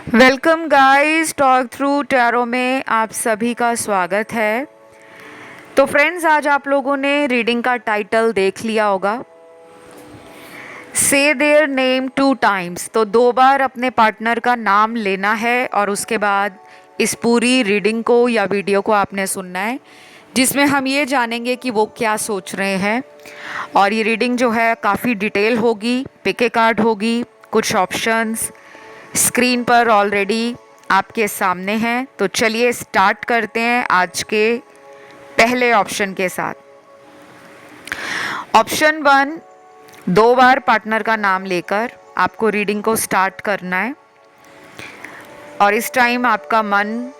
Welcome guys, talk through tarot में आप सभी का स्वागत है। तो फ्रेंड्स, आज आप लोगों ने रीडिंग का टाइटल देख लिया होगा, से देयर नेम 2 टाइम्स। तो 2 बार अपने पार्टनर का नाम लेना है और उसके बाद इस पूरी रीडिंग को या वीडियो को आपने सुनना है, जिसमें हम ये जानेंगे कि वो क्या सोच रहे हैं। और ये रीडिंग जो है काफ़ी डिटेल होगी, पिक ए कार्ड होगी, कुछ ऑप्शंस स्क्रीन पर ऑलरेडी आपके सामने हैं। तो चलिए स्टार्ट करते हैं आज के पहले ऑप्शन के साथ। ऑप्शन 1, 2 बार पार्टनर का नाम लेकर आपको रीडिंग को स्टार्ट करना है और इस टाइम आपका मन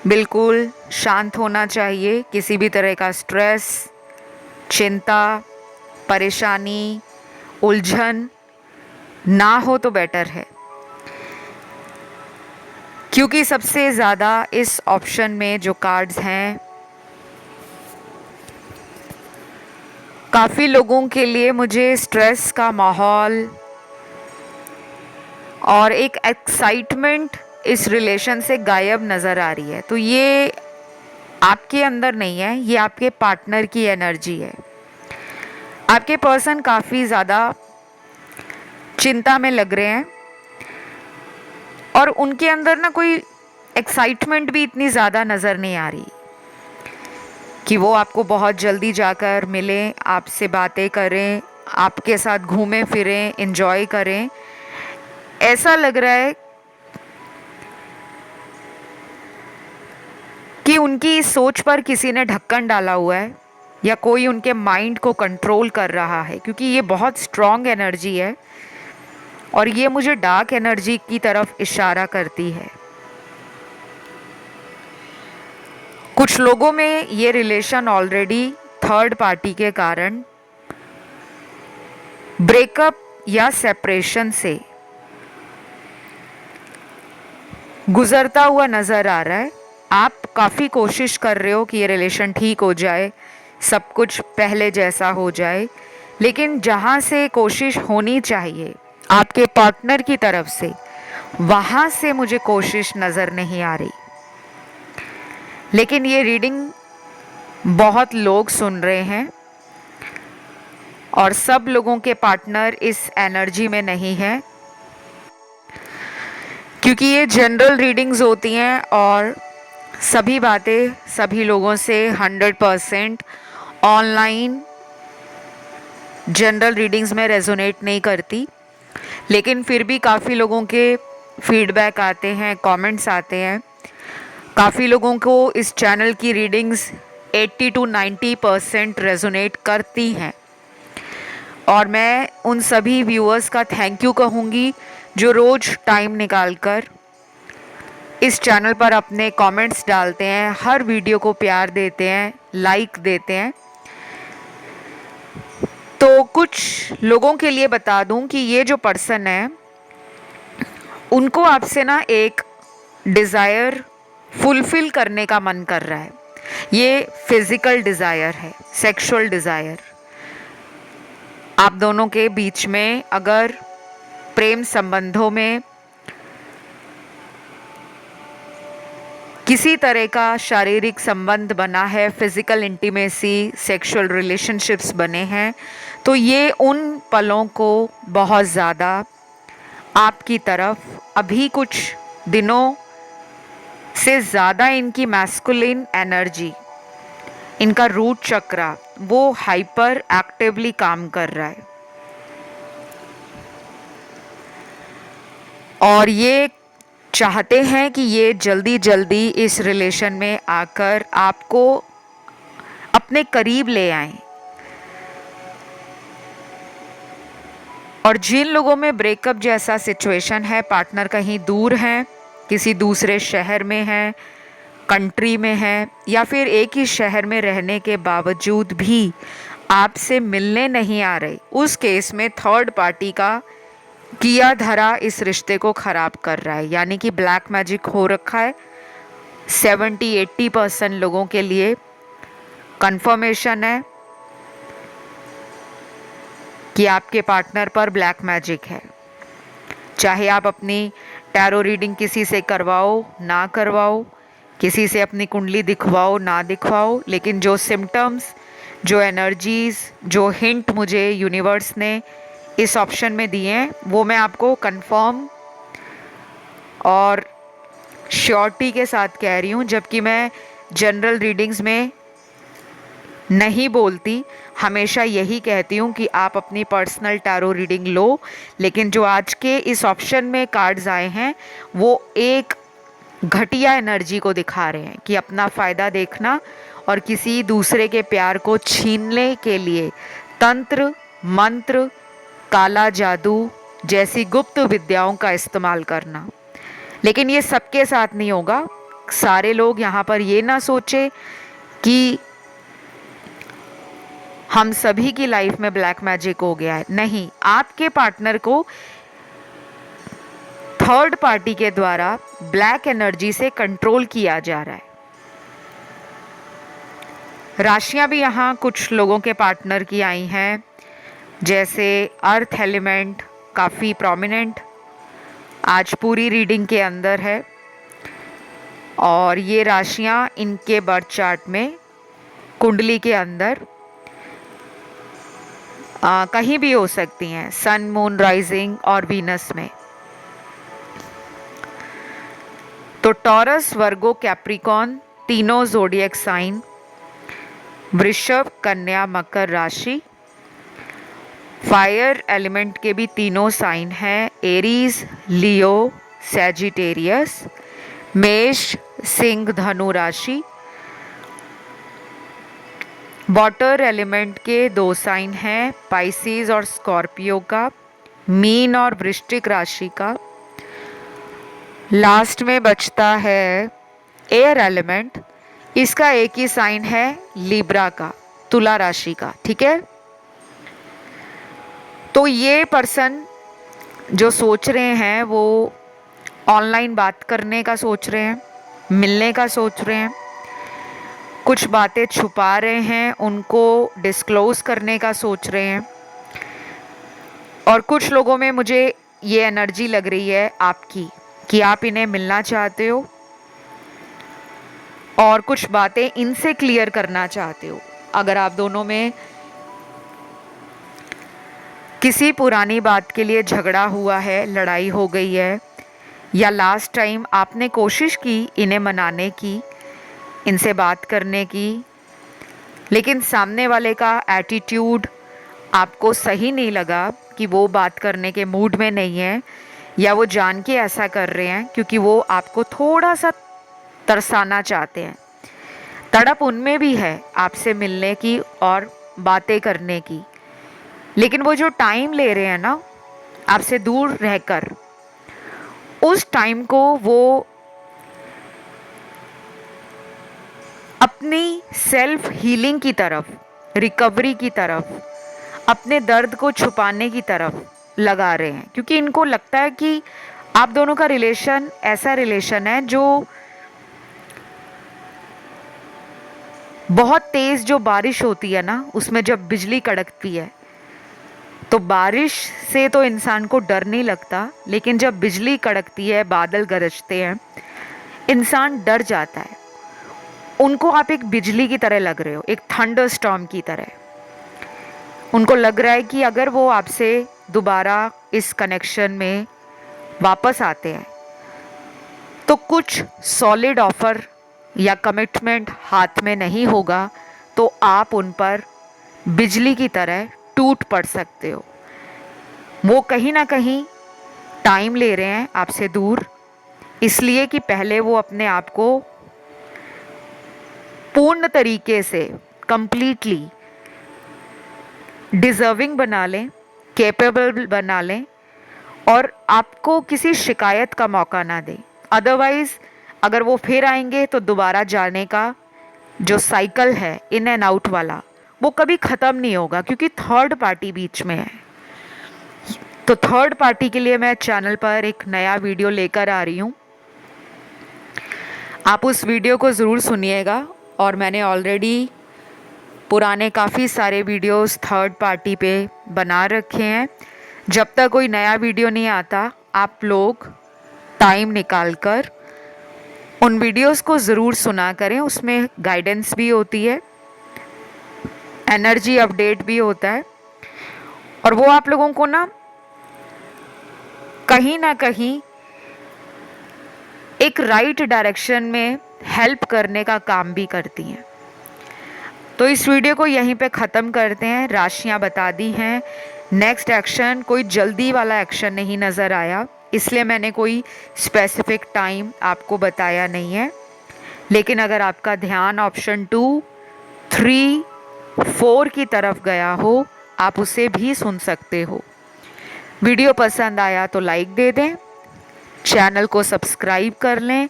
बिल्कुल शांत होना चाहिए। किसी भी तरह का स्ट्रेस, चिंता, परेशानी, उलझन ना हो तो बेटर है, क्योंकि सबसे ज़्यादा इस ऑप्शन में जो कार्ड्स हैं, काफ़ी लोगों के लिए मुझे स्ट्रेस का माहौल और एक एक्साइटमेंट इस रिलेशन से गायब नज़र आ रही है। तो ये आपके अंदर नहीं है, ये आपके पार्टनर की एनर्जी है। आपके पर्सन काफ़ी ज़्यादा चिंता में लग रहे हैं और उनके अंदर ना कोई एक्साइटमेंट भी इतनी ज़्यादा नज़र नहीं आ रही कि वो आपको बहुत जल्दी जाकर मिलें, आपसे बातें करें, आपके साथ घूमें फिरें, एंजॉय करें। ऐसा लग रहा है कि उनकी इस सोच पर किसी ने ढक्कन डाला हुआ है या कोई उनके माइंड को कंट्रोल कर रहा है, क्योंकि ये बहुत स्ट्रॉन्ग एनर्जी है और ये मुझे डार्क एनर्जी की तरफ इशारा करती है। कुछ लोगों में ये रिलेशन ऑलरेडी थर्ड पार्टी के कारण ब्रेकअप या सेपरेशन से गुजरता हुआ नज़र आ रहा है। आप काफ़ी कोशिश कर रहे हो कि ये रिलेशन ठीक हो जाए, सब कुछ पहले जैसा हो जाए, लेकिन जहाँ से कोशिश होनी चाहिए आपके पार्टनर की तरफ से, वहाँ से मुझे कोशिश नज़र नहीं आ रही। लेकिन ये रीडिंग बहुत लोग सुन रहे हैं और सब लोगों के पार्टनर इस एनर्जी में नहीं है, क्योंकि ये जनरल रीडिंग्स होती हैं और सभी बातें सभी लोगों से 100% ऑनलाइन जनरल रीडिंग्स में रेजोनेट नहीं करती। लेकिन फिर भी काफ़ी लोगों के फीडबैक आते हैं, कमेंट्स आते हैं। काफ़ी लोगों को इस चैनल की रीडिंग्स 80 to 90% रेजोनेट करती हैं और मैं उन सभी व्यूअर्स का थैंक यू कहूँगी जो रोज़ टाइम निकालकर इस चैनल पर अपने कमेंट्स डालते हैं, हर वीडियो को प्यार देते हैं, लाइक देते हैं। तो कुछ लोगों के लिए बता दूं कि ये जो पर्सन है, उनको आपसे ना एक डिज़ायर फुलफिल करने का मन कर रहा है। ये फिजिकल डिज़ायर है, सेक्सुअल डिज़ायर। आप दोनों के बीच में अगर प्रेम संबंधों में किसी तरह का शारीरिक संबंध बना है, फिजिकल इंटीमेसी, सेक्सुअल रिलेशनशिप्स बने हैं, तो ये उन पलों को बहुत ज़्यादा आपकी तरफ अभी कुछ दिनों से ज़्यादा इनकी मैस्कुलिन एनर्जी, इनका रूट चक्रा वो हाइपर एक्टिवली काम कर रहा है और ये चाहते हैं कि ये जल्दी जल्दी इस रिलेशन में आकर आपको अपने करीब ले आएं। और जिन लोगों में ब्रेकअप जैसा सिचुएशन है, पार्टनर कहीं दूर हैं, किसी दूसरे शहर में हैं, कंट्री में हैं, या फिर एक ही शहर में रहने के बावजूद भी आपसे मिलने नहीं आ रहे, उस केस में थर्ड पार्टी का किया धरा इस रिश्ते को ख़राब कर रहा है, यानी कि ब्लैक मैजिक हो रखा है। 70-80% लोगों के लिए कंफर्मेशन है कि आपके पार्टनर पर ब्लैक मैजिक है। चाहे आप अपनी टैरो रीडिंग किसी से करवाओ ना करवाओ, किसी से अपनी कुंडली दिखवाओ ना दिखवाओ, लेकिन जो सिम्टम्स, जो एनर्जीज, जो हिंट मुझे यूनिवर्स ने इस ऑप्शन में दिए हैं वो मैं आपको कंफर्म और श्योरिटी के साथ कह रही हूँ। जबकि मैं जनरल रीडिंग्स में नहीं बोलती, हमेशा यही कहती हूँ कि आप अपनी पर्सनल टैरो रीडिंग लो, लेकिन जो आज के इस ऑप्शन में कार्ड्स आए हैं वो एक घटिया एनर्जी को दिखा रहे हैं कि अपना फ़ायदा देखना और किसी दूसरे के प्यार को छीनने के लिए तंत्र, मंत्र, काला जादू जैसी गुप्त विद्याओं का इस्तेमाल करना। लेकिन ये सबके साथ नहीं होगा। सारे लोग यहाँ पर ये ना सोचे कि हम सभी की लाइफ में ब्लैक मैजिक हो गया है। नहीं, आपके पार्टनर को थर्ड पार्टी के द्वारा ब्लैक एनर्जी से कंट्रोल किया जा रहा है। राशियां भी यहाँ कुछ लोगों के पार्टनर की आई हैं, जैसे अर्थ एलिमेंट काफ़ी प्रोमिनेंट आज पूरी रीडिंग के अंदर है, और ये राशियां इनके बर्थ चार्ट में कुंडली के अंदर कहीं भी हो सकती हैं, सन, मून, राइजिंग और वीनस में। तो टॉरस, वर्गो, कैप्रिकॉन तीनों ज़ोडिएक साइन, वृषभ, कन्या, मकर राशि। फायर एलिमेंट के भी तीनों साइन हैं, एरीज, लियो, सैजिटेरियस, मेष, सिंह, धनु राशि। वाटर एलिमेंट के 2 साइन हैं, पाइसिस और स्कॉर्पियो का, मीन और वृश्चिक राशि का। लास्ट में बचता है एयर एलिमेंट, इसका एक ही साइन है लिब्रा का, तुला राशि का। ठीक है, तो ये पर्सन जो सोच रहे हैं वो ऑनलाइन बात करने का सोच रहे हैं, मिलने का सोच रहे हैं, कुछ बातें छुपा रहे हैं, उनको डिस्क्लोज करने का सोच रहे हैं। और कुछ लोगों में मुझे ये एनर्जी लग रही है आपकी कि आप इन्हें मिलना चाहते हो और कुछ बातें इनसे क्लियर करना चाहते हो। अगर आप दोनों में किसी पुरानी बात के लिए झगड़ा हुआ है, लड़ाई हो गई है, या लास्ट टाइम आपने कोशिश की इन्हें मनाने की, इनसे बात करने की, लेकिन सामने वाले का एटीट्यूड आपको सही नहीं लगा कि वो बात करने के मूड में नहीं है, या वो जान के ऐसा कर रहे हैं क्योंकि वो आपको थोड़ा सा तरसाना चाहते हैं। तड़प उनमें भी है आपसे मिलने की और बातें करने की, लेकिन वो जो टाइम ले रहे हैं ना आपसे दूर रहकर, उस टाइम को वो अपनी सेल्फ हीलिंग की तरफ, रिकवरी की तरफ, अपने दर्द को छुपाने की तरफ लगा रहे हैं, क्योंकि इनको लगता है कि आप दोनों का रिलेशन ऐसा रिलेशन है जो बहुत तेज़, जो बारिश होती है ना उसमें जब बिजली कड़कती है, तो बारिश से तो इंसान को डर नहीं लगता, लेकिन जब बिजली कड़कती है, बादल गरजते हैं, इंसान डर जाता है। उनको आप एक बिजली की तरह लग रहे हो, एक थंडर स्टॉर्म की तरह। उनको लग रहा है कि अगर वो आपसे दोबारा इस कनेक्शन में वापस आते हैं तो कुछ सॉलिड ऑफर या कमिटमेंट हाथ में नहीं होगा, तो आप उन पर बिजली की तरह टूट पड़ सकते हो। वो कहीं ना कहीं टाइम ले रहे हैं आपसे दूर, इसलिए कि पहले वो अपने आप को पूर्ण तरीके से कंप्लीटली डिज़र्विंग बना लें, कैपेबल बना लें, और आपको किसी शिकायत का मौका ना दें। अदरवाइज़ अगर वो फिर आएंगे तो दोबारा जाने का जो साइकिल है इन एंड आउट वाला, वो कभी ख़त्म नहीं होगा, क्योंकि थर्ड पार्टी बीच में है। तो थर्ड पार्टी के लिए मैं चैनल पर एक नया वीडियो लेकर आ रही हूँ, आप उस वीडियो को ज़रूर सुनिएगा। और मैंने ऑलरेडी पुराने काफ़ी सारे वीडियोस थर्ड पार्टी पे बना रखे हैं। जब तक कोई नया वीडियो नहीं आता, आप लोग टाइम निकालकर उन वीडियोस को ज़रूर सुना करें। उसमें गाइडेंस भी होती है, एनर्जी अपडेट भी होता है, और वो आप लोगों को ना कहीं एक राइट डायरेक्शन में हेल्प करने का काम भी करती हैं। तो इस वीडियो को यहीं पे ख़त्म करते हैं। राशियां बता दी हैं। नेक्स्ट एक्शन, कोई जल्दी वाला एक्शन नहीं नज़र आया, इसलिए मैंने कोई स्पेसिफिक टाइम आपको बताया नहीं है। लेकिन अगर आपका ध्यान ऑप्शन 2, 3, 4 की तरफ गया हो, आप उसे भी सुन सकते हो। वीडियो पसंद आया तो लाइक दे दें, चैनल को सब्सक्राइब कर लें,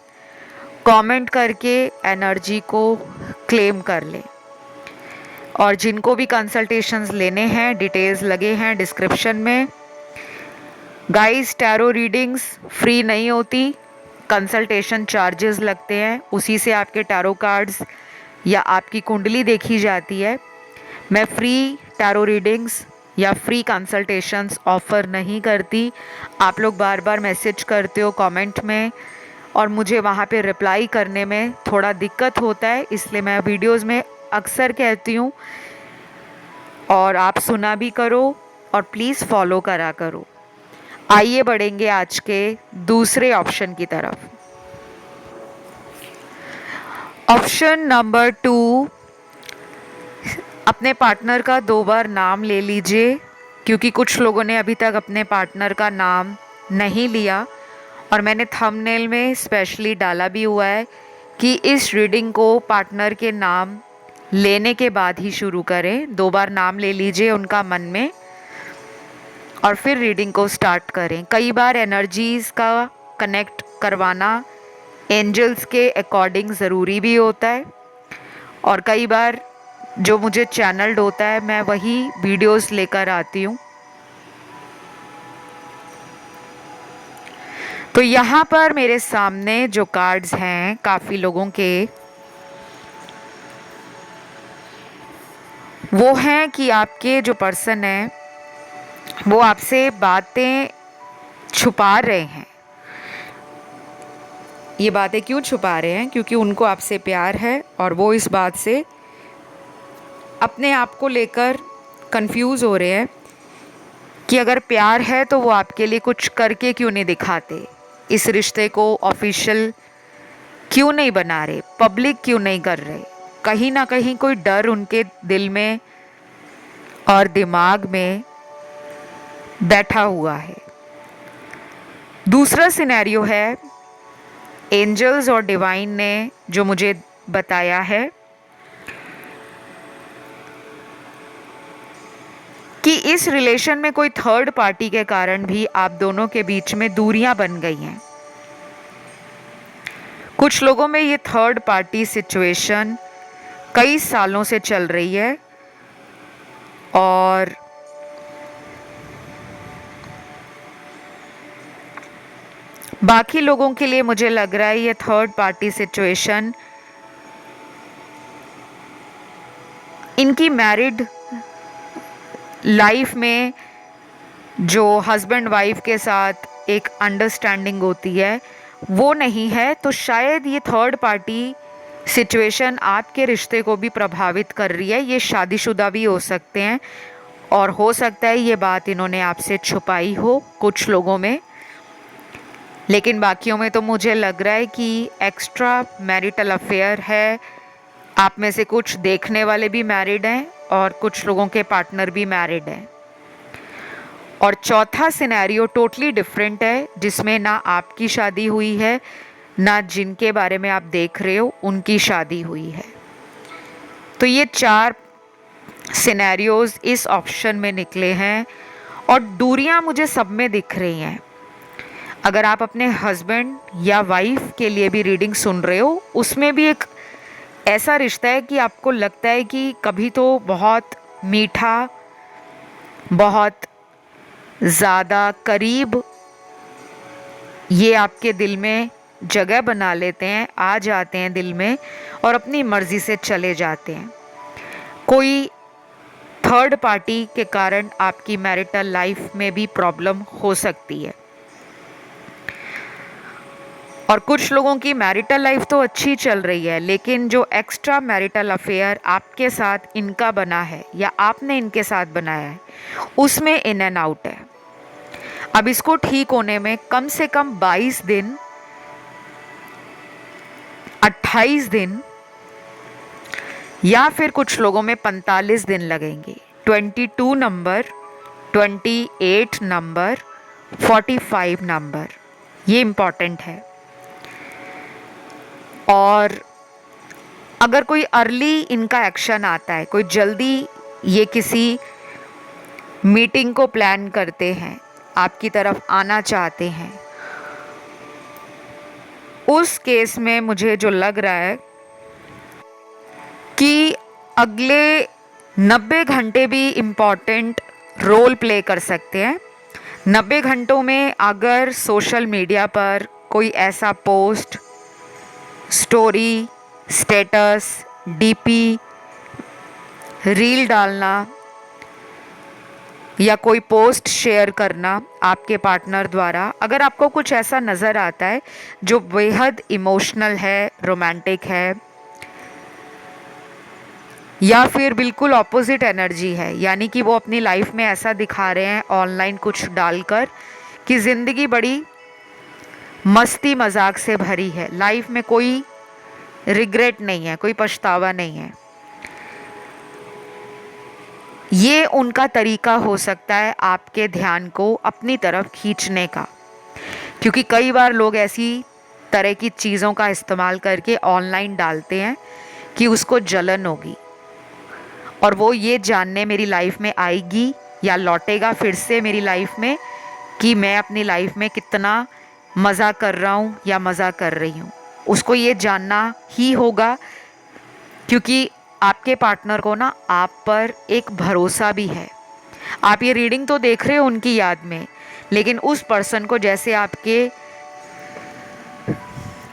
कमेंट करके एनर्जी को क्लेम कर लें। और जिनको भी कंसल्टेशंस लेने हैं, डिटेल्स लगे हैं डिस्क्रिप्शन में। गाइस, टैरो रीडिंग्स फ्री नहीं होती, कंसल्टेशन चार्जेस लगते हैं, उसी से आपके टैरो कार्ड्स या आपकी कुंडली देखी जाती है। मैं फ्री टैरो रीडिंग्स या फ्री कंसल्टेशंस ऑफ़र नहीं करती। आप लोग बार बार मैसेज करते हो कमेंट में, और मुझे वहाँ पे रिप्लाई करने में थोड़ा दिक्कत होता है, इसलिए मैं वीडियोस में अक्सर कहती हूँ, और आप सुना भी करो और प्लीज़ फॉलो करा करो। आइए बढ़ेंगे आज के दूसरे ऑप्शन की तरफ। ऑप्शन नंबर 2, अपने पार्टनर का 2 बार नाम ले लीजिए, क्योंकि कुछ लोगों ने अभी तक अपने पार्टनर का नाम नहीं लिया, और मैंने थंबनेल में स्पेशली डाला भी हुआ है कि इस रीडिंग को पार्टनर के नाम लेने के बाद ही शुरू करें। 2 बार नाम ले लीजिए उनका मन में, और फिर रीडिंग को स्टार्ट करें। कई बार एनर्जीज़ का कनेक्ट करवाना एंजल्स के अकॉर्डिंग ज़रूरी भी होता है, और कई बार जो मुझे चैनल्ड होता है मैं वही वीडियोस लेकर आती हूँ। तो यहाँ पर मेरे सामने जो कार्ड्स हैं काफ़ी लोगों के, वो हैं कि आपके जो पर्सन हैं वो आपसे बातें छुपा रहे हैं। ये बातें क्यों छुपा रहे हैं? क्योंकि उनको आपसे प्यार है, और वो इस बात से अपने आप को लेकर कंफ्यूज हो रहे हैं कि अगर प्यार है तो वो आपके लिए कुछ करके क्यों नहीं दिखाते, इस रिश्ते को ऑफिशियल क्यों नहीं बना रहे, पब्लिक क्यों नहीं कर रहे। कहीं ना कहीं कोई डर उनके दिल में और दिमाग में बैठा हुआ है। दूसरा सिनेरियो है, एंजल्स और डिवाइन ने जो मुझे बताया है कि इस रिलेशन में कोई थर्ड पार्टी के कारण भी आप दोनों के बीच में दूरियां बन गई हैं। कुछ लोगों में ये थर्ड पार्टी सिचुएशन कई सालों से चल रही है, और बाकी लोगों के लिए मुझे लग रहा है ये थर्ड पार्टी सिचुएशन इनकी मैरिड लाइफ में जो हस्बैंड वाइफ के साथ एक अंडरस्टैंडिंग होती है वो नहीं है। तो शायद ये थर्ड पार्टी सिचुएशन आपके रिश्ते को भी प्रभावित कर रही है। ये शादीशुदा भी हो सकते हैं, और हो सकता है ये बात इन्होंने आपसे छुपाई हो कुछ लोगों में, लेकिन बाकियों में तो मुझे लग रहा है कि एक्स्ट्रा मैरिटल अफेयर है। आप में से कुछ देखने वाले भी मैरिड हैं, और कुछ लोगों के पार्टनर भी मैरिड हैं। और चौथा सिनेरियो टोटली डिफरेंट है, जिसमें ना आपकी शादी हुई है, ना जिनके बारे में आप देख रहे हो उनकी शादी हुई है। तो ये 4 सिनेरियोज इस ऑप्शन में निकले हैं, और दूरियां मुझे सब में दिख रही हैं। अगर आप अपने हस्बैंड या वाइफ के लिए भी रीडिंग सुन रहे हो, उसमें भी एक ऐसा रिश्ता है कि आपको लगता है कि कभी तो बहुत मीठा, बहुत ज़्यादा करीब ये आपके दिल में जगह बना लेते हैं, आ जाते हैं दिल में, और अपनी मर्ज़ी से चले जाते हैं। कोई थर्ड पार्टी के कारण आपकी मैरिटल लाइफ में भी प्रॉब्लम हो सकती है। और कुछ लोगों की मैरिटल लाइफ तो अच्छी चल रही है, लेकिन जो एक्स्ट्रा मैरिटल अफेयर आपके साथ इनका बना है या आपने इनके साथ बनाया है, उसमें इन एंड आउट है। अब इसको ठीक होने में कम से कम 22 दिन, 28 दिन या फिर कुछ लोगों में 45 दिन लगेंगे। 22 नंबर, 28 नंबर, 45 नंबर, ये इम्पॉर्टेंट है। और अगर कोई अर्ली इनका एक्शन आता है, कोई जल्दी ये किसी मीटिंग को प्लान करते हैं, आपकी तरफ आना चाहते हैं, उस केस में मुझे जो लग रहा है कि अगले 90 घंटे भी इम्पॉर्टेंट रोल प्ले कर सकते हैं। 90 घंटों में अगर सोशल मीडिया पर कोई ऐसा post, story, status, DP, reel डालना या कोई पोस्ट शेयर करना आपके पार्टनर द्वारा, अगर आपको कुछ ऐसा नज़र आता है जो बेहद इमोशनल है, रोमांटिक है, या फिर बिल्कुल ऑपोजिट एनर्जी है, यानी कि वो अपनी लाइफ में ऐसा दिखा रहे हैं ऑनलाइन कुछ डालकर कि ज़िंदगी बड़ी मस्ती मजाक से भरी है, लाइफ में कोई रिग्रेट नहीं है, कोई पछतावा नहीं है, ये उनका तरीका हो सकता है आपके ध्यान को अपनी तरफ खींचने का। क्योंकि कई बार लोग ऐसी तरह की चीज़ों का इस्तेमाल करके ऑनलाइन डालते हैं कि उसको जलन होगी और वो ये जानने मेरी लाइफ में आएगी या लौटेगा फिर से मेरी लाइफ में कि मैं अपनी लाइफ में कितना मज़ा कर रहा हूँ या मज़ा कर रही हूँ, उसको ये जानना ही होगा। क्योंकि आपके पार्टनर को ना आप पर एक भरोसा भी है। आप ये रीडिंग तो देख रहे हो उनकी याद में, लेकिन उस पर्सन को जैसे आपके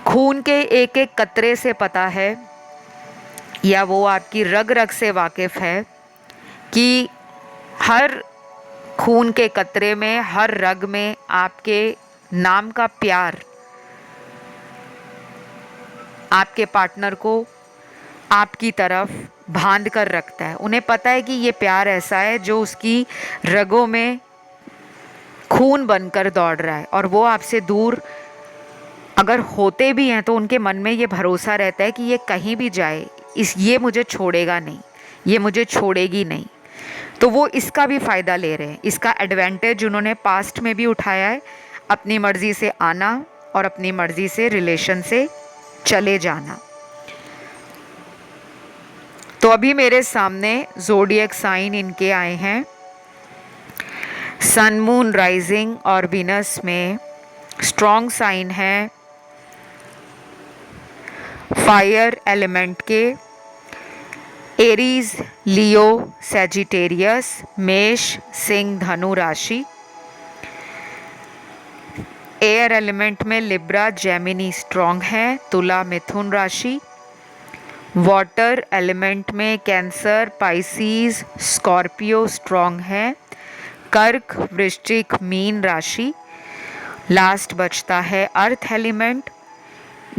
खून के एक एक कतरे से पता है या वो आपकी रग रग से वाकिफ़ है कि हर खून के कतरे में, हर रग में आपके नाम का प्यार आपके पार्टनर को आपकी तरफ बांध कर रखता है। उन्हें पता है कि ये प्यार ऐसा है जो उसकी रगों में खून बनकर दौड़ रहा है और वो आपसे दूर अगर होते भी हैं तो उनके मन में ये भरोसा रहता है कि ये कहीं भी जाए, ये मुझे छोड़ेगा नहीं, ये मुझे छोड़ेगी नहीं। तो वो इसका भी फ़ायदा ले रहे हैं, इसका एडवांटेज उन्होंने पास्ट में भी उठाया है, अपनी मर्ज़ी से आना और अपनी मर्ज़ी से रिलेशन से चले जाना। तो अभी मेरे सामने ज़ोडिएक साइन इनके आए हैं। सन, मून, राइजिंग और वीनस में स्ट्रॉन्ग साइन है फायर एलिमेंट के, एरीज, लियो, सैजिटेरियस, मेष, सिंह, धनु राशि। एयर एलिमेंट में लिब्रा, जेमिनी स्ट्रॉन्ग है, तुला, मिथुन राशि। वाटर एलिमेंट में कैंसर, पाइसीज, स्कॉर्पियो स्ट्रॉन्ग है, कर्क, वृश्चिक, मीन राशि। लास्ट बचता है अर्थ एलिमेंट,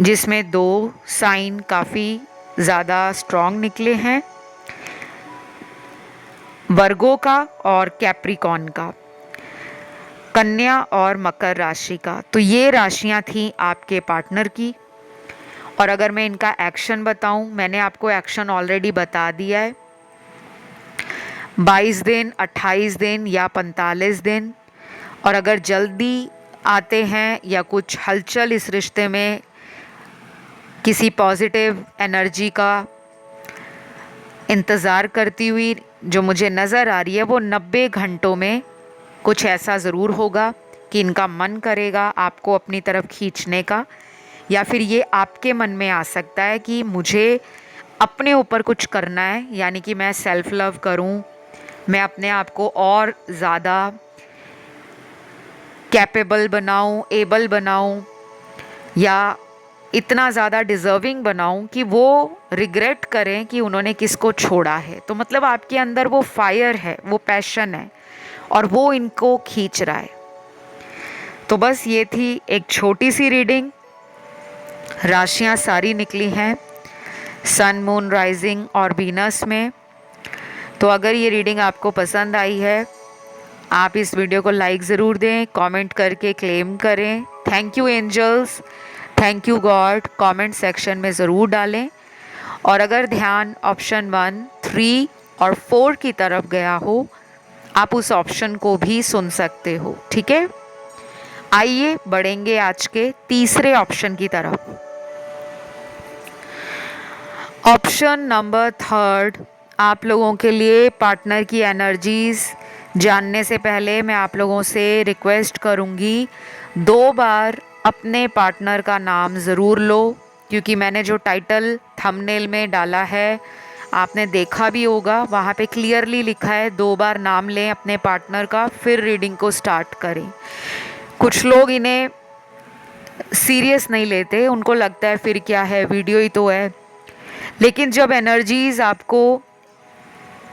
जिसमें 2 साइन काफ़ी ज़्यादा स्ट्रॉन्ग निकले हैं, वर्गो का और कैप्रिकॉन का, कन्या और मकर राशि का। तो ये राशियां थीं आपके पार्टनर की। और अगर मैं इनका एक्शन बताऊं, मैंने आपको एक्शन ऑलरेडी बता दिया है। 22 दिन, 28 दिन या 45 दिन। और अगर जल्दी आते हैं या कुछ हलचल इस रिश्ते में किसी पॉजिटिव एनर्जी का इंतज़ार करती हुई जो मुझे नज़र आ रही है, वो 90 घंटों में कुछ ऐसा ज़रूर होगा कि इनका मन करेगा आपको अपनी तरफ खींचने का, या फिर ये आपके मन में आ सकता है कि मुझे अपने ऊपर कुछ करना है, यानी कि मैं सेल्फ लव करूं, मैं अपने आप को और ज़्यादा कैपेबल बनाऊं, एबल बनाऊं, या इतना ज़्यादा डिज़र्विंग बनाऊं कि वो रिग्रेट करें कि उन्होंने किसको छोड़ा है। तो मतलब आपके अंदर वो फायर है, वो पैशन है और वो इनको खींच रहा है। तो बस ये थी एक छोटी सी रीडिंग राशियां सारी निकली हैं सन, मून, राइजिंग और वीनस में। तो अगर ये रीडिंग आपको पसंद आई है, आप इस वीडियो को लाइक ज़रूर दें, कमेंट करके क्लेम करें। Thank you angels, thank you God, comment section में ज़रूर डालें। और अगर ध्यान ऑप्शन 1, 3 और 4 की तरफ गया हो, आप उस ऑप्शन को भी सुन सकते हो। ठीक है, आइए बढ़ेंगे आज के तीसरे ऑप्शन की तरफ। ऑप्शन नंबर 3, आप लोगों के लिए पार्टनर की एनर्जीज जानने से पहले मैं आप लोगों से रिक्वेस्ट करूंगी, 2 बार अपने पार्टनर का नाम ज़रूर लो, क्योंकि मैंने जो टाइटल थंबनेल में डाला है आपने देखा भी होगा, वहाँ पे क्लियरली लिखा है 2 बार नाम लें अपने पार्टनर का, फिर रीडिंग को स्टार्ट करें। कुछ लोग इन्हें सीरियस नहीं लेते, उनको लगता है फिर क्या है, वीडियो ही तो है। लेकिन जब एनर्जीज आपको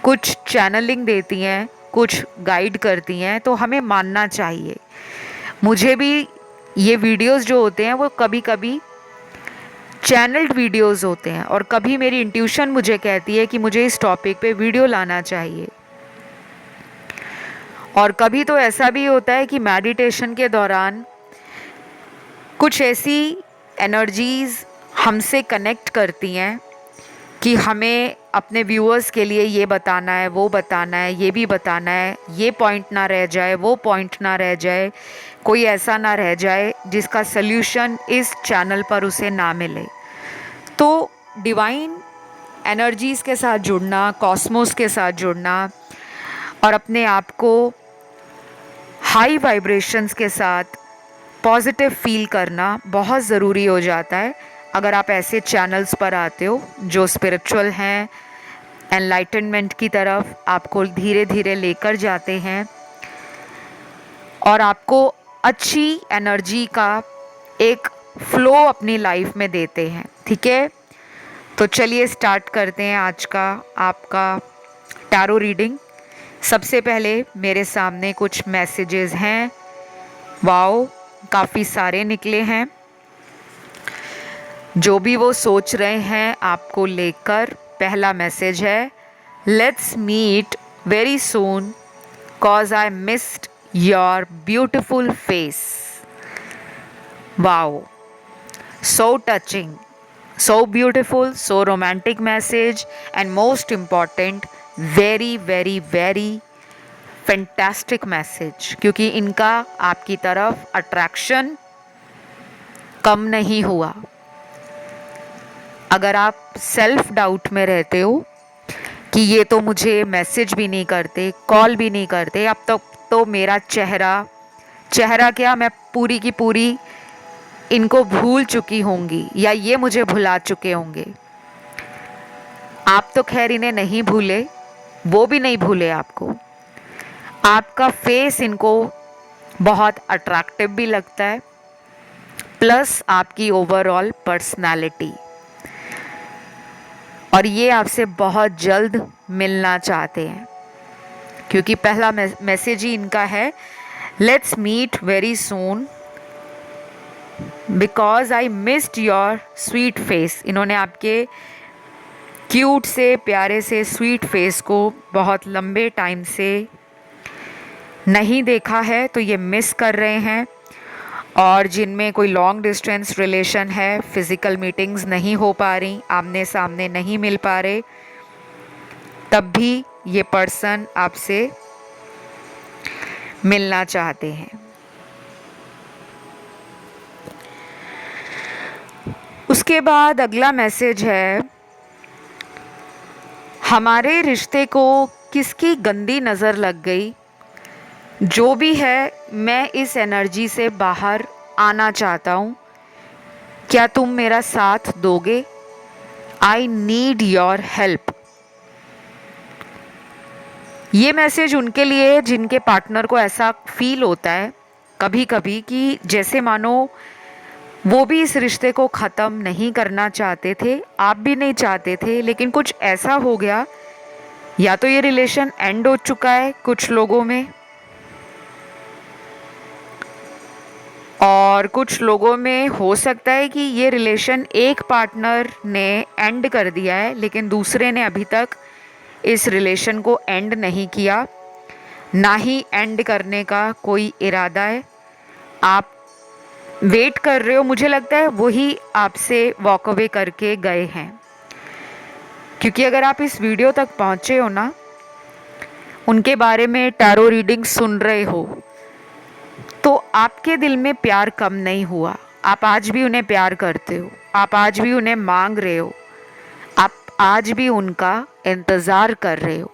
कुछ चैनलिंग देती हैं, कुछ गाइड करती हैं, तो हमें मानना चाहिए। मुझे भी ये वीडियोस जो होते हैं वो कभी कभी चैनल्ड वीडियोस होते हैं, और कभी मेरी इंट्यूशन मुझे कहती है कि मुझे इस टॉपिक पे वीडियो लाना चाहिए। और कभी तो ऐसा भी होता है कि मेडिटेशन के दौरान कुछ ऐसी एनर्जीज हमसे कनेक्ट करती हैं कि हमें अपने व्यूअर्स के लिए ये बताना है, वो बताना है, ये भी बताना है, ये पॉइंट ना रह जाए, वो पॉइंट ना रह जाए, कोई ऐसा ना रह जाए जिसका सल्यूशन इस चैनल पर उसे ना मिले। तो डिवाइन एनर्जीज़ के साथ जुड़ना, कॉस्मोस के साथ जुड़ना और अपने आप को हाई वाइब्रेशंस के साथ पॉजिटिव फील करना बहुत ज़रूरी हो जाता है अगर आप ऐसे चैनल्स पर आते हो जो स्पिरिचुअल हैं, एनलाइटनमेंट की तरफ आपको धीरे धीरे लेकर जाते हैं और आपको अच्छी एनर्जी का एक फ्लो अपनी लाइफ में देते हैं। ठीक है, तो चलिए स्टार्ट करते हैं आज का आपका टैरो रीडिंग। सबसे पहले मेरे सामने कुछ मैसेजेस हैं। वाओ, काफ़ी सारे निकले हैं। जो भी वो सोच रहे हैं आपको लेकर, पहला मैसेज है, let's meet very soon cause I missed your beautiful face. Wow, so touching, so beautiful, so romantic message, and most important, very very very fantastic message, क्योंकि इनका आपकी तरफ अट्रैक्शन कम नहीं हुआ। अगर आप सेल्फ डाउट में रहते हो कि ये तो मुझे मैसेज भी नहीं करते, कॉल भी नहीं करते, अब तक तो मेरा चेहरा क्या, मैं पूरी की पूरी इनको भूल चुकी होंगी या ये मुझे भुला चुके होंगे। आप तो खैर इन्हें नहीं भूले, वो भी नहीं भूले आपको। आपका फेस इनको बहुत अट्रैक्टिव भी लगता है, प्लस आपकी ओवरऑल पर्सनालिटी, और ये आपसे बहुत जल्द मिलना चाहते हैं, क्योंकि पहला मैसेज ही इनका है, let's meet very soon because I missed your sweet face. इन्होंने आपके क्यूट से, प्यारे से स्वीट फेस को बहुत लंबे टाइम से नहीं देखा है, तो ये मिस कर रहे हैं। और जिनमें कोई लॉन्ग डिस्टेंस रिलेशन है, फिज़िकल मीटिंग्स नहीं हो पा रही, आमने सामने नहीं मिल पा रहे, तब भी ये पर्सन आपसे मिलना चाहते हैं। उसके बाद अगला मैसेज है, हमारे रिश्ते को किसकी गंदी नज़र लग गई, जो भी है मैं इस एनर्जी से बाहर आना चाहता हूँ, क्या तुम मेरा साथ दोगे, आई नीड योर हेल्प। ये मैसेज उनके लिए है जिनके पार्टनर को ऐसा फील होता है कभी कभी कि जैसे मानो वो भी इस रिश्ते को ख़त्म नहीं करना चाहते थे, आप भी नहीं चाहते थे, लेकिन कुछ ऐसा हो गया, या तो ये रिलेशन एंड हो चुका है कुछ लोगों में, और कुछ लोगों में हो सकता है कि ये रिलेशन एक पार्टनर ने एंड कर दिया है, लेकिन दूसरे ने अभी तक इस रिलेशन को एंड नहीं किया, ना ही एंड करने का कोई इरादा है। आप वेट कर रहे हो, मुझे लगता है वही आपसे वॉक अवे करके गए हैं, क्योंकि अगर आप इस वीडियो तक पहुंचे हो ना, उनके बारे में टैरो रीडिंग सुन रहे हो, तो आपके दिल में प्यार कम नहीं हुआ। आप आज भी उन्हें प्यार करते हो, आप आज भी उन्हें मांग रहे हो, आप आज भी उनका इंतज़ार कर रहे हो।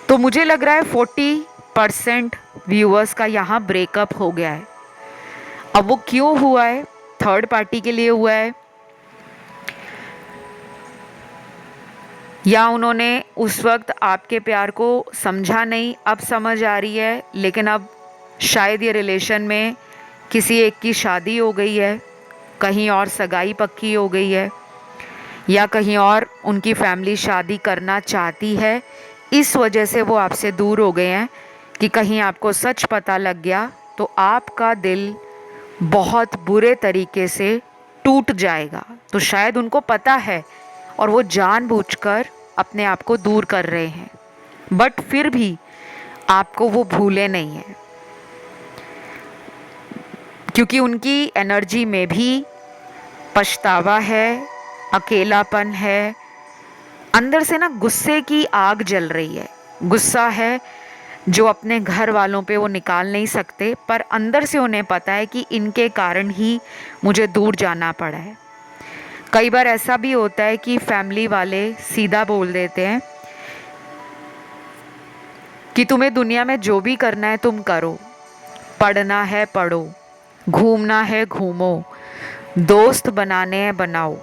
तो मुझे लग रहा है 40% व्यूअर्स का यहाँ ब्रेकअप हो गया है। अब वो क्यों हुआ है? थर्ड पार्टी के लिए हुआ है, या उन्होंने उस वक्त आपके प्यार को समझा नहीं, अब समझ आ रही है, लेकिन अब शायद ये रिलेशन में किसी एक की शादी हो गई है, कहीं और सगाई पक्की हो गई है, या कहीं और उनकी फैमिली शादी करना चाहती है, इस वजह से वो आपसे दूर हो गए हैं कि कहीं आपको सच पता लग गया तो आपका दिल बहुत बुरे तरीके से टूट जाएगा। तो शायद उनको पता है और वो जानबूझकर अपने आप को दूर कर रहे हैं, बट फिर भी आपको वो भूले नहीं हैं, क्योंकि उनकी एनर्जी में भी पछतावा है, अकेलापन है, अंदर से ना गुस्से की आग जल रही है। गुस्सा है जो अपने घर वालों पे वो निकाल नहीं सकते, पर अंदर से उन्हें पता है कि इनके कारण ही मुझे दूर जाना पड़ा है। कई बार ऐसा भी होता है कि फैमिली वाले सीधा बोल देते हैं कि तुम्हें दुनिया में जो भी करना है तुम करो, पढ़ना है पढ़ो, घूमना है घूमो, दोस्त बनाने हैं बनाओ,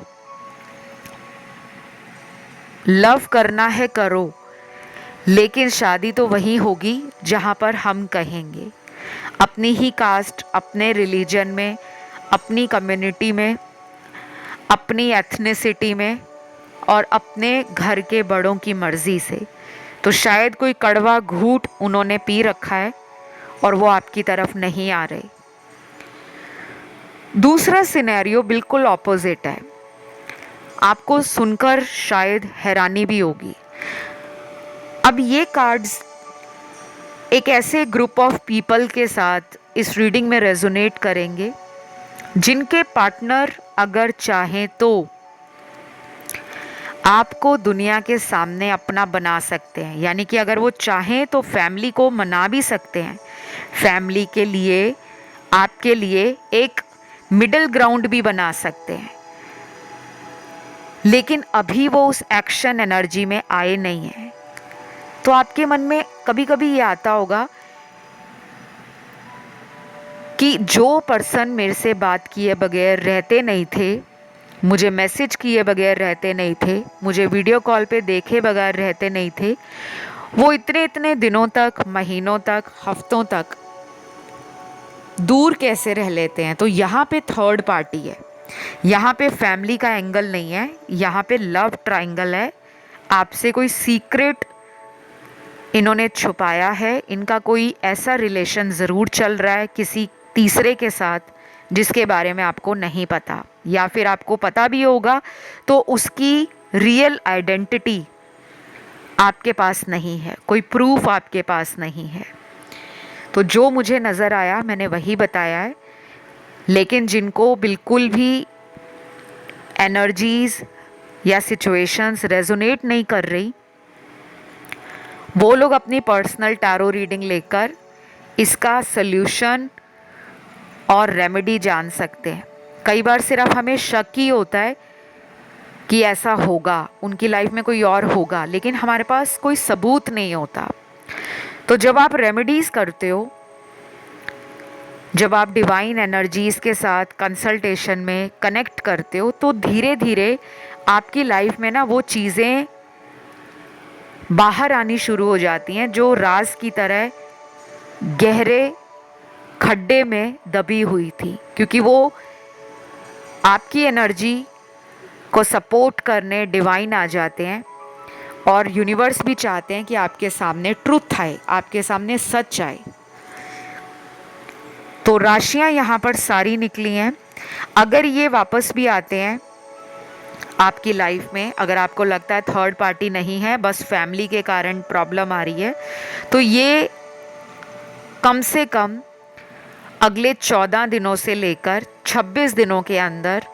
लव करना है करो, लेकिन शादी तो वही होगी जहाँ पर हम कहेंगे, अपनी ही कास्ट, अपने रिलीजन में, अपनी कम्युनिटी में, अपनी एथनिसिटी में, और अपने घर के बड़ों की मर्ज़ी से। तो शायद कोई कड़वा घूंट उन्होंने पी रखा है और वो आपकी तरफ नहीं आ रहे। दूसरा सिनेरियो बिल्कुल ऑपोजिट है। आपको सुनकर शायद हैरानी भी होगी। अब ये कार्ड्स एक ऐसे ग्रुप ऑफ पीपल के साथ इस रीडिंग में रेजोनेट करेंगे जिनके पार्टनर अगर चाहें तो आपको दुनिया के सामने अपना बना सकते हैं। यानी कि अगर वो चाहें तो फैमिली को मना भी सकते हैं, फैमिली के लिए, आपके लिए एक मिडिल ग्राउंड भी बना सकते हैं, लेकिन अभी वो उस एक्शन एनर्जी में आए नहीं हैं। तो आपके मन में कभी कभी ये आता होगा कि जो पर्सन मेरे से बात किए बगैर रहते नहीं थे, मुझे मैसेज किए बगैर रहते नहीं थे, मुझे वीडियो कॉल पे देखे बगैर रहते नहीं थे, वो इतने इतने दिनों तक, महीनों तक, हफ्तों तक दूर कैसे रह लेते हैं। तो यहाँ पे थर्ड पार्टी है, यहाँ पे फैमिली का एंगल नहीं है, यहाँ पे लव ट्रायंगल है। आपसे कोई सीक्रेट इन्होंने छुपाया है, इनका कोई ऐसा रिलेशन ज़रूर चल रहा है किसी तीसरे के साथ जिसके बारे में आपको नहीं पता, या फिर आपको पता भी होगा तो उसकी रियल आइडेंटिटी आपके पास नहीं है, कोई प्रूफ आपके पास नहीं है। तो जो मुझे नज़र आया मैंने वही बताया है, लेकिन जिनको बिल्कुल भी एनर्जीज़ या सिचुएशंस रेजोनेट नहीं कर रही, वो लोग अपनी पर्सनल टैरो रीडिंग लेकर इसका सल्यूशन और रेमेडी जान सकते हैं। कई बार सिर्फ हमें शक ही होता है कि ऐसा होगा, उनकी लाइफ में कोई और होगा, लेकिन हमारे पास कोई सबूत नहीं होता। तो जब आप रेमेडीज़ करते हो, जब आप डिवाइन एनर्जीज़ के साथ कंसल्टेशन में कनेक्ट करते हो, तो धीरे धीरे आपकी लाइफ में ना वो चीज़ें बाहर आनी शुरू हो जाती हैं जो राज की तरह गहरे खड्डे में दबी हुई थी, क्योंकि वो आपकी एनर्जी को सपोर्ट करने डिवाइन आ जाते हैं, और यूनिवर्स भी चाहते हैं कि आपके सामने ट्रुथ आए, आपके सामने सच आए। तो राशियां यहाँ पर सारी निकली हैं। अगर ये वापस भी आते हैं आपकी लाइफ में, अगर आपको लगता है थर्ड पार्टी नहीं है, बस फैमिली के कारण प्रॉब्लम आ रही है, तो ये कम से कम अगले 14 दिनों से लेकर 26 दिनों के अंदर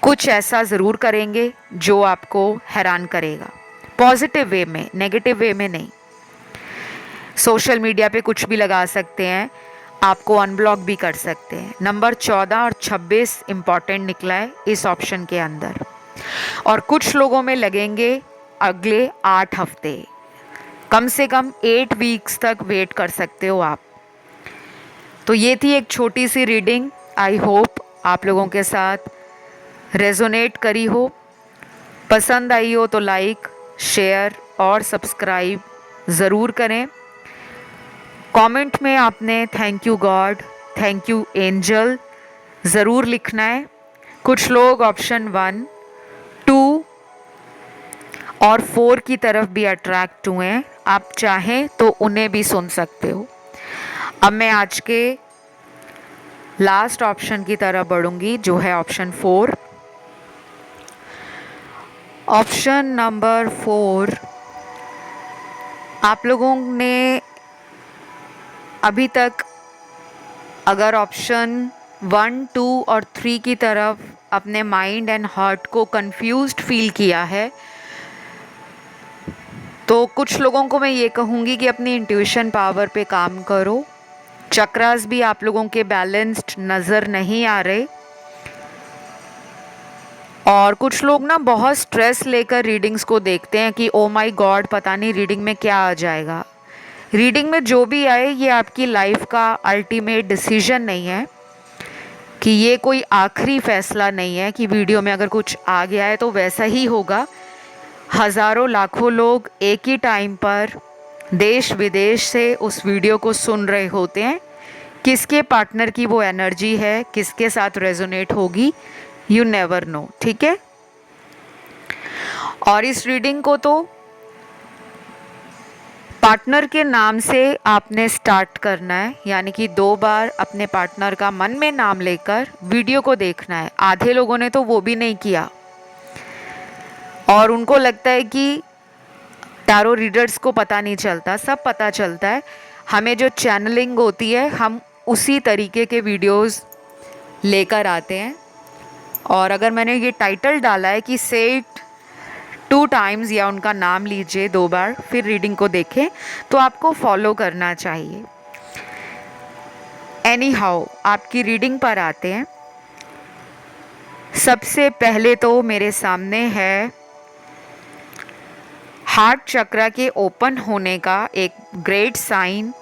कुछ ऐसा ज़रूर करेंगे जो आपको हैरान करेगा, पॉजिटिव वे में, नेगेटिव वे में नहीं। सोशल मीडिया पे कुछ भी लगा सकते हैं, आपको अनब्लॉक भी कर सकते हैं। नंबर 14 और 26 इम्पॉर्टेंट निकला है इस ऑप्शन के अंदर। और कुछ लोगों में लगेंगे अगले 8 हफ्ते, कम से कम 8 वीक्स तक वेट कर सकते हो आप। तो ये थी एक छोटी सी रीडिंग। आई होप आप लोगों के साथ रेजोनेट करी हो। पसंद आई हो तो लाइक, शेयर और सब्सक्राइब ज़रूर करें। कमेंट में आपने thank you God, thank you angel ज़रूर लिखना है। कुछ लोग ऑप्शन 1, 2 और 4 की तरफ भी अट्रैक्ट हुए हैं, आप चाहें तो उन्हें भी सुन सकते हो। अब मैं आज के लास्ट ऑप्शन की तरफ बढ़ूंगी, जो है ऑप्शन 4। ऑप्शन नंबर 4, आप लोगों ने अभी तक अगर ऑप्शन 1, 2 और 3 की तरफ अपने माइंड एंड हार्ट को कंफ्यूज्ड फील किया है, तो कुछ लोगों को मैं ये कहूँगी कि अपनी इंट्यूशन पावर पे काम करो। चक्रास भी आप लोगों के बैलेंस्ड नज़र नहीं आ रहे, और कुछ लोग ना बहुत स्ट्रेस लेकर रीडिंग्स को देखते हैं कि ओ माय गॉड पता नहीं रीडिंग में क्या आ जाएगा। रीडिंग में जो भी आए ये आपकी लाइफ का अल्टीमेट डिसीजन नहीं है, कि ये कोई आखिरी फैसला नहीं है कि वीडियो में अगर कुछ आ गया है तो वैसा ही होगा। हज़ारों लाखों लोग एक ही टाइम पर देश विदेश से उस वीडियो को सुन रहे होते हैं। किसके पार्टनर की वो एनर्जी है, किसके साथ रेजोनेट होगी, यू नेवर नो, ठीक है। और इस रीडिंग को तो पार्टनर के नाम से आपने स्टार्ट करना है, यानी कि 2 बार अपने पार्टनर का मन में नाम लेकर वीडियो को देखना है। आधे लोगों ने तो वो भी नहीं किया, और उनको लगता है कि टैरो रीडर्स को पता नहीं चलता, सब पता चलता है। हमें जो चैनलिंग होती है हम उसी तरीके के वीडियोस लेकर आते हैं। और अगर मैंने ये टाइटल डाला है कि से इट 2 टाइम्स, या उनका नाम लीजिए 2 बार फिर रीडिंग को देखें, तो आपको फॉलो करना चाहिए। एनी हाउ आपकी रीडिंग पर आते हैं। सबसे पहले तो मेरे सामने है हार्ट चक्र के ओपन होने का एक ग्रेट साइन।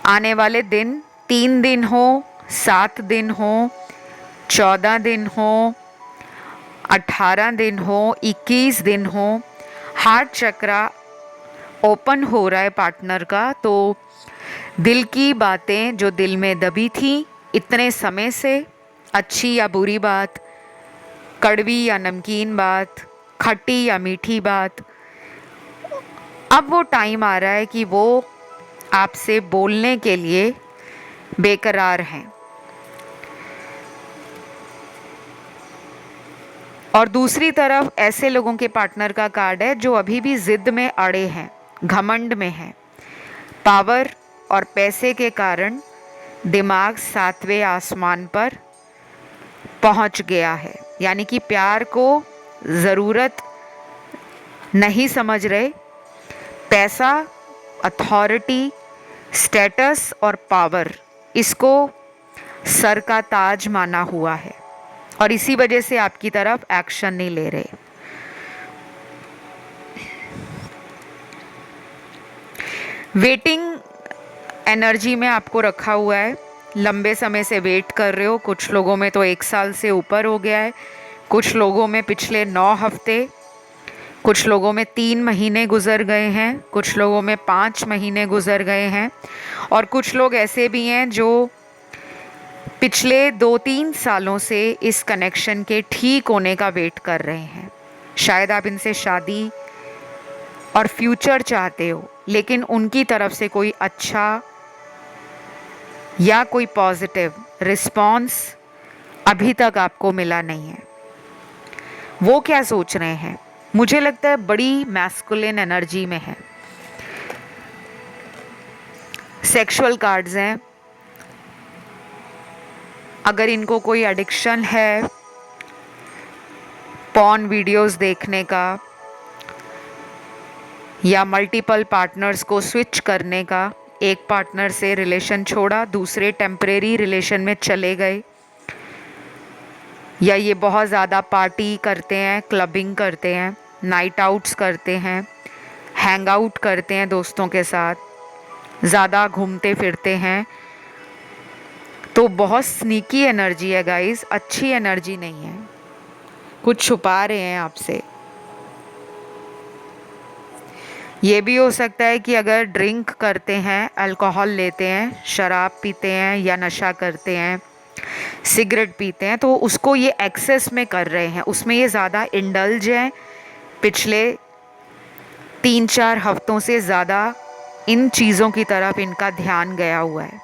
आने वाले दिन 3 दिन हो, 7 दिन हो, 14 दिन हो, 18 दिन हो, 21 दिन हो, हार्ट चक्र ओपन हो रहा है पार्टनर का। तो दिल की बातें जो दिल में दबी थी इतने समय से, अच्छी या बुरी बात, कड़वी या नमकीन बात, खट्टी या मीठी बात, अब वो टाइम आ रहा है कि वो आपसे बोलने के लिए बेकरार हैं। और दूसरी तरफ ऐसे लोगों के पार्टनर का कार्ड है जो अभी भी जिद में अड़े हैं, घमंड में हैं। पावर और पैसे के कारण दिमाग 7वें आसमान पर पहुंच गया है, यानी कि प्यार को ज़रूरत नहीं समझ रहे। पैसा, अथॉरिटी, स्टेटस और पावर, इसको सर का ताज माना हुआ है, और इसी वजह से आपकी तरफ एक्शन नहीं ले रहे। वेटिंग एनर्जी में आपको रखा हुआ है, लंबे समय से वेट कर रहे हो। कुछ लोगों में तो 1 साल से ऊपर हो गया है, कुछ लोगों में पिछले 9 हफ्ते, कुछ लोगों में 3 महीने गुजर गए हैं, कुछ लोगों में 5 महीने गुजर गए हैं, और कुछ लोग ऐसे भी हैं जो पिछले 2-3 सालों से इस कनेक्शन के ठीक होने का वेट कर रहे हैं। शायद आप इनसे शादी और फ्यूचर चाहते हो, लेकिन उनकी तरफ से कोई अच्छा या कोई पॉजिटिव रिस्पॉन्स अभी तक आपको मिला नहीं है। वो क्या सोच रहे हैं? मुझे लगता है बड़ी मैस्कुलिन एनर्जी में है। सेक्सुअल कार्ड्स हैं। अगर इनको कोई एडिक्शन है पॉर्न वीडियोस देखने का या मल्टीपल पार्टनर्स को स्विच करने का, एक पार्टनर से रिलेशन छोड़ा दूसरे टेम्परेरी रिलेशन में चले गए, या ये बहुत ज़्यादा पार्टी करते हैं, क्लबिंग करते हैं, नाइट आउट्स करते हैं, हैंग आउट करते हैं दोस्तों के साथ, ज़्यादा घूमते फिरते हैं, तो बहुत स्नीकी एनर्जी है गाइस, अच्छी एनर्जी नहीं है। कुछ छुपा रहे हैं आपसे। ये भी हो सकता है कि अगर ड्रिंक करते हैं, अल्कोहल लेते हैं, शराब पीते हैं या नशा करते हैं, सिगरेट पीते हैं, तो उसको ये एक्सेस में कर रहे हैं, उसमें ये ज़्यादा इंडल्ज हैं। पिछले 3-4 हफ्तों से ज़्यादा इन चीज़ों की तरफ इनका ध्यान गया हुआ है।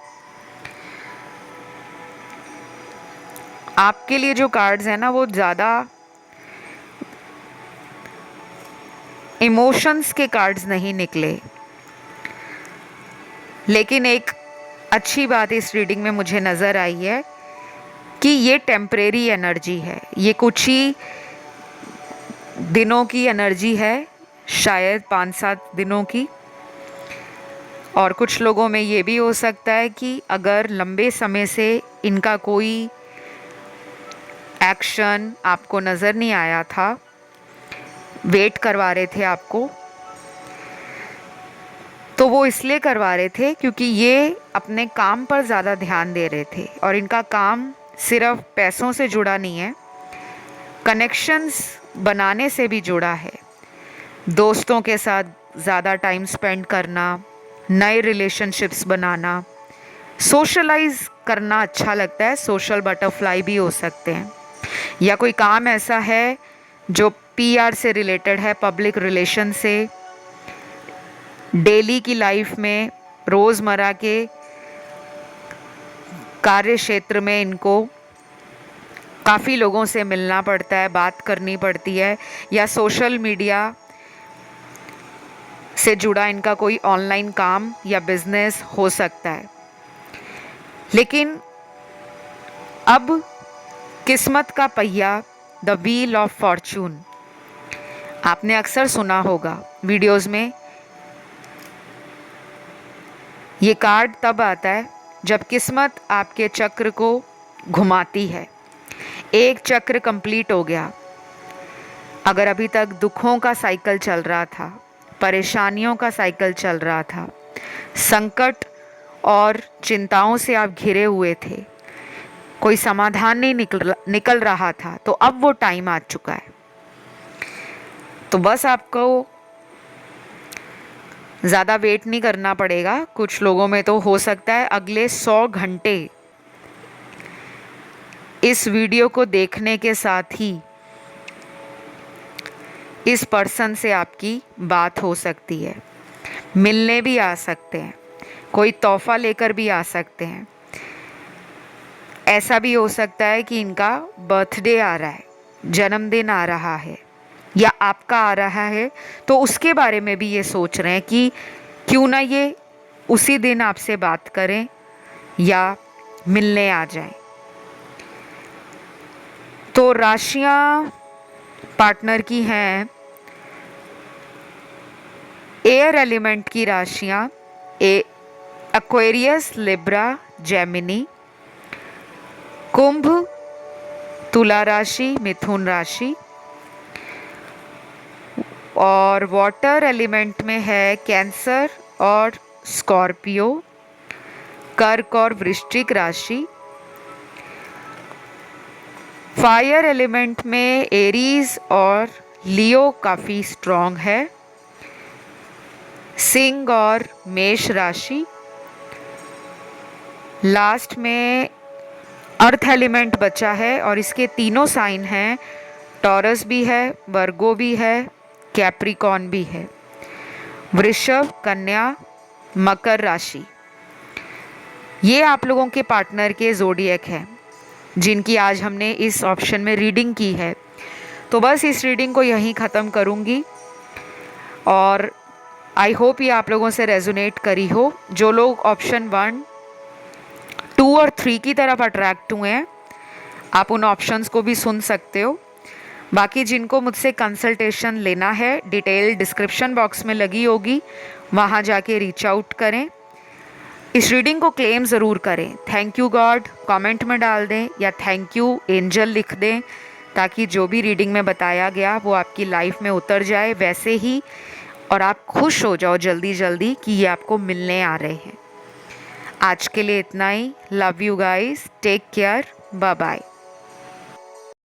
आपके लिए जो कार्ड्स हैं ना, वो ज़्यादा इमोशंस के कार्ड्स नहीं निकले। लेकिन एक अच्छी बात इस रीडिंग में मुझे नज़र आई है कि ये टेम्परेरी एनर्जी है, ये कुछ ही दिनों की एनर्जी है, शायद 5-7 दिनों की। और कुछ लोगों में ये भी हो सकता है कि अगर लंबे समय से इनका कोई एक्शन आपको नज़र नहीं आया था, वेट करवा रहे थे आपको, तो वो इसलिए करवा रहे थे क्योंकि ये अपने काम पर ज़्यादा ध्यान दे रहे थे। और इनका काम सिर्फ पैसों से जुड़ा नहीं है, कनेक्शंस बनाने से भी जुड़ा है। दोस्तों के साथ ज़्यादा टाइम स्पेंड करना, नए रिलेशनशिप्स बनाना, सोशलाइज करना अच्छा लगता है, सोशल बटरफ्लाई भी हो सकते हैं। या कोई काम ऐसा है जो पीआर से रिलेटेड है, पब्लिक रिलेशन से, डेली की लाइफ में, रोज़मर्रा के कार्य क्षेत्र में इनको काफ़ी लोगों से मिलना पड़ता है, बात करनी पड़ती है, या सोशल मीडिया से जुड़ा इनका कोई ऑनलाइन काम या बिजनेस हो सकता है। लेकिन अब किस्मत का पहिया, द व्हील ऑफ फॉर्चून, आपने अक्सर सुना होगा वीडियोस में। ये कार्ड तब आता है जब किस्मत आपके चक्र को घुमाती है। एक चक्र कंप्लीट हो गया। अगर अभी तक दुखों का साइकिल चल रहा था, परेशानियों का साइकिल चल रहा था, संकट और चिंताओं से आप घिरे हुए थे, कोई समाधान नहीं निकल रहा था, तो अब वो टाइम आ चुका है। तो बस आपको ज़्यादा वेट नहीं करना पड़ेगा। कुछ लोगों में तो हो सकता है अगले 100 घंटे इस वीडियो को देखने के साथ ही इस पर्सन से आपकी बात हो सकती है, मिलने भी आ सकते हैं, कोई तोहफा लेकर भी आ सकते हैं। ऐसा भी हो सकता है कि इनका बर्थडे आ रहा है, जन्मदिन आ रहा है, या आपका आ रहा है, तो उसके बारे में भी ये सोच रहे हैं कि क्यों ना ये उसी दिन आपसे बात करें या मिलने आ जाएं। तो राशियां पार्टनर की हैं, एयर एलिमेंट की राशियां एक्वेरियस, लिब्रा, जेमिनी, कुंभ, तुला राशि, मिथुन राशि। और वाटर एलिमेंट में है कैंसर और स्कॉर्पियो, कर्क और वृश्चिक राशि। फायर एलिमेंट में एरीज और लियो काफ़ी स्ट्रॉन्ग है, सिंह और मेष राशि। लास्ट में अर्थ एलिमेंट बचा है और इसके तीनों साइन हैं, टॉरस भी है, वर्गो भी है, कैप्रिकॉर्न भी है, वृषभ, कन्या, मकर राशि। ये आप लोगों के पार्टनर के ज़ोडिएक है जिनकी आज हमने इस ऑप्शन में रीडिंग की है। तो बस इस रीडिंग को यहीं ख़त्म करूँगी और आई होप ये आप लोगों से रेजोनेट करी हो। जो लोग ऑप्शन 1, 2 और 3 की तरफ अट्रैक्ट हुए हैं, आप उन ऑप्शंस को भी सुन सकते हो। बाकी जिनको मुझसे कंसल्टेशन लेना है, डिटेल डिस्क्रिप्शन बॉक्स में लगी होगी, वहाँ जाके रीच आउट करें। इस रीडिंग को क्लेम ज़रूर करें। थैंक यू गॉड कमेंट में डाल दें या थैंक यू एंजल लिख दें, ताकि जो भी रीडिंग में बताया गया वो आपकी लाइफ में उतर जाए वैसे ही, और आप खुश हो जाओ जल्दी जल्दी कि ये आपको मिलने आ रहे हैं। आज के लिए इतना ही। Love you guys, take care, bye bye.